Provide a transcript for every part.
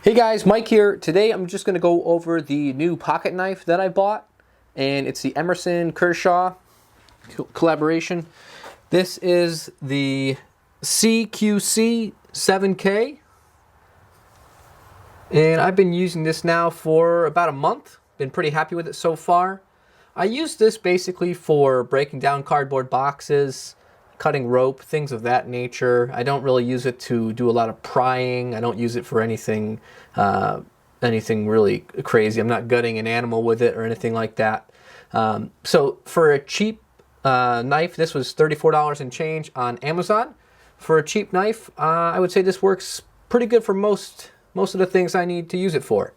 Hey guys, Mike here. Today I'm just going to go over the new pocket knife that I bought, and it's the Emerson Kershaw collaboration. This is the CQC-7K, and I've been using this now for about a month. Been pretty happy with it so far. I use this basically for breaking down cardboard boxes, cutting rope, things of that nature. I don't really use it to do a lot of prying. I don't use it for anything really crazy. I'm not gutting an animal with it or anything like that. So for a cheap knife, this was $34 and change on Amazon. For a cheap knife, I would say this works pretty good for most of the things I need to use it for.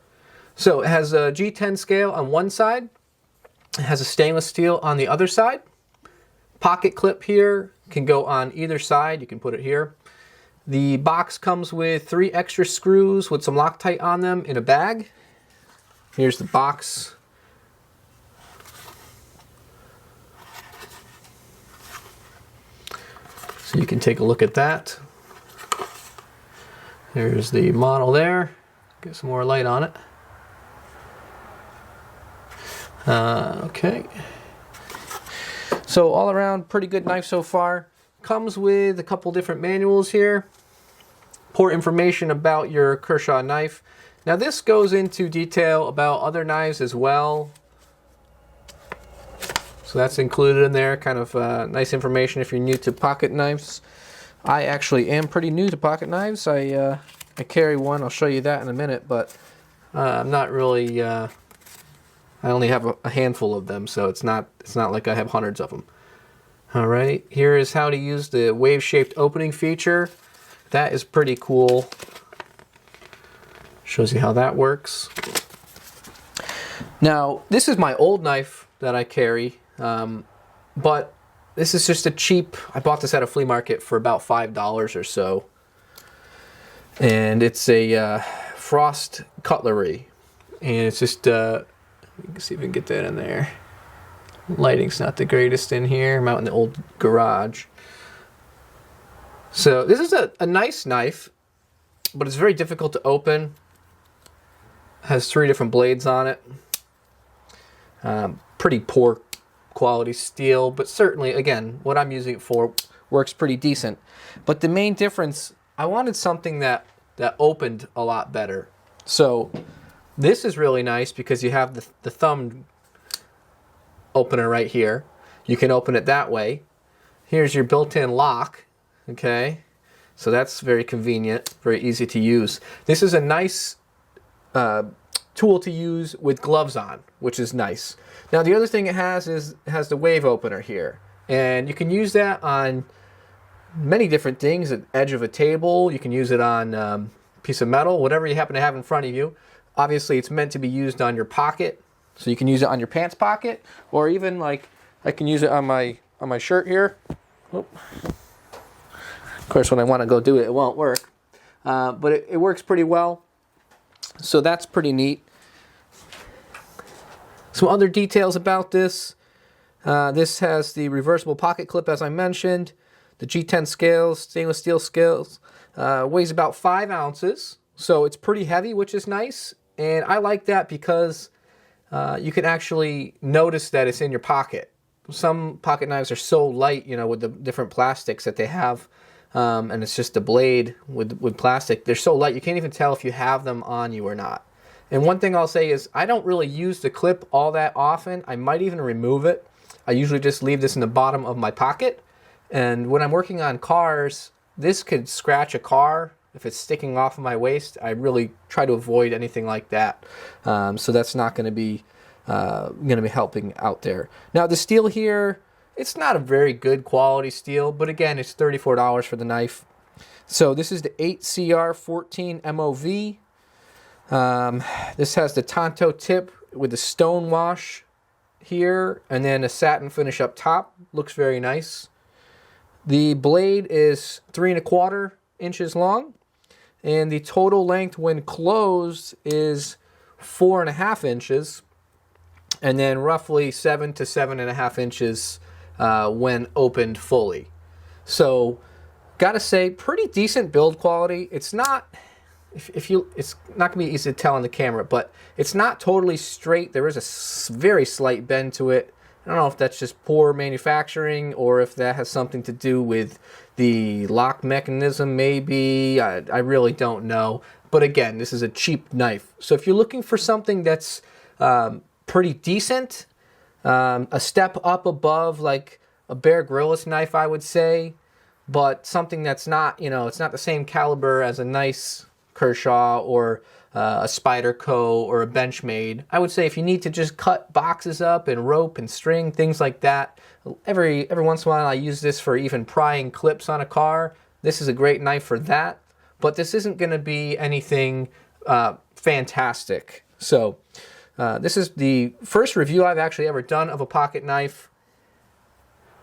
So it has a G10 scale on one side. It has a stainless steel on the other side. Pocket clip here can go on either side. You can put it here. The box comes with 3 extra screws with some Loctite on them in a bag. Here's the box. So you can take a look at that. There's the model there. Get some more light on it. Okay. So all around, pretty good knife so far. Comes with a couple different manuals here. More information about your Kershaw knife. Now this goes into detail about other knives as well. So that's included in there, kind of nice information if you're new to pocket knives. I actually am pretty new to pocket knives. I carry one, I'll show you that in a minute, but I'm not really, I only have a handful of them, so it's not like I have hundreds of them. Alright, here is how to use the wave-shaped opening feature. That is pretty cool. Shows you how that works. Now, this is my old knife that I carry, but this is just a cheap, I bought this at a flea market for about $5 or so. And it's a Frost cutlery. And it's just, you can see if we can get that in there. Lighting's not the greatest in here. I'm out in the old garage. So this is a nice knife, but it's very difficult to open. It has 3 different blades on it. Pretty poor quality steel, but certainly, again, what I'm using it for works pretty decent. But the main difference, I wanted something that opened a lot better. So this is really nice because you have the thumb opener right here. You can open it that way. Here's your built-in lock. Okay, so that's very convenient, very easy to use. This is a nice tool to use with gloves on, which is nice. Now the other thing it has is it has the wave opener here, and you can use that on many different things. At the edge of a table, you can use it on a piece of metal, whatever you happen to have in front of you. Obviously it's meant to be used on your pocket, so you can use it on your pants pocket, or even like I can use it on my shirt here. Oop. Of course, when I want to go do it, it won't work. But it works pretty well. So that's pretty neat. Some other details about this. This has the reversible pocket clip, as I mentioned. The G10 scales, stainless steel scales. Weighs about 5 ounces. So it's pretty heavy, which is nice. And I like that because you can actually notice that it's in your pocket. Some pocket knives are so light, you know, with the different plastics that they have. And it's just a blade with plastic. They're so light you can't even tell if you have them on you or not. And one thing I'll say is I don't really use the clip all that often. I might even remove it. I usually just leave this in the bottom of my pocket. And when I'm working on cars, this could scratch a car if it's sticking off of my waist. I really try to avoid anything like that. So that's not going to be helping out there. Now the steel here, it's not a very good quality steel, but again, it's $34 for the knife. So this is the 8CR14 MOV. This has the Tonto tip with the Stonewash here, and then a satin finish up top. Looks very nice. The blade is 3 1/4 inches long, and the total length when closed is 4 1/2 inches, and then roughly 7 to 7 1/2 inches when opened fully. So gotta say, pretty decent build quality. It's not if you, it's not going to be easy to tell on the camera, but it's not totally straight. There is a very slight bend to it. I don't know if that's just poor manufacturing or if that has something to do with the lock mechanism, maybe. I really don't know. But again, this is a cheap knife. So if you're looking for something that's pretty decent, a step up above like a Bear Grylls knife, I would say, but something that's not, you know, it's not the same caliber as a nice Kershaw or a Spyderco or a Benchmade. I would say if you need to just cut boxes up and rope and string, things like that, every once in a while I use this for even prying clips on a car. This is a great knife for that, but this isn't going to be anything fantastic. So this is the first review I've actually ever done of a pocket knife.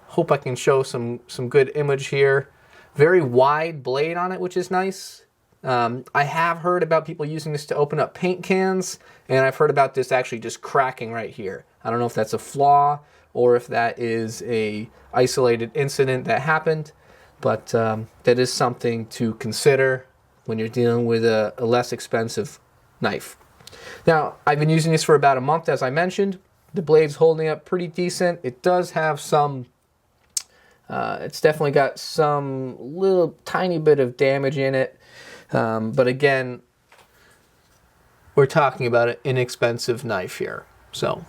Hope I can show some good image here. Very wide blade on it, which is nice. I have heard about people using this to open up paint cans, and I've heard about this actually just cracking right here. I don't know if that's a flaw or if that is a isolated incident that happened, but that is something to consider when you're dealing with a less expensive knife. Now, I've been using this for about a month, as I mentioned. The blade's holding up pretty decent. It does have some, it's definitely got some little tiny bit of damage in it. But again, we're talking about an inexpensive knife here. So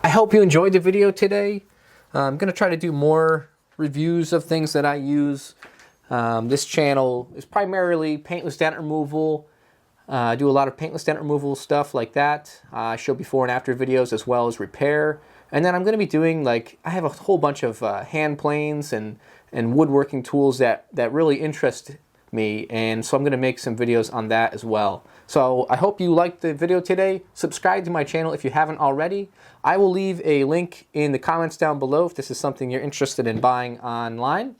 I hope you enjoyed the video today. I'm going to try to do more reviews of things that I use. This channel is primarily paintless dent removal. I do a lot of paintless dent removal stuff like that. I show before and after videos as well as repair. And then I'm going to be doing, like, I have a whole bunch of hand planes and woodworking tools that really interest me, and so I'm going to make some videos on that as well. So I hope you liked the video today. Subscribe to my channel if you haven't already. I will leave a link in the comments down below if this is something you're interested in buying online.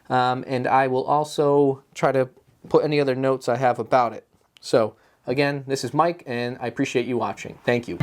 And I will also try to put any other notes I have about it. So again, this is Mike, and I appreciate you watching. Thank you.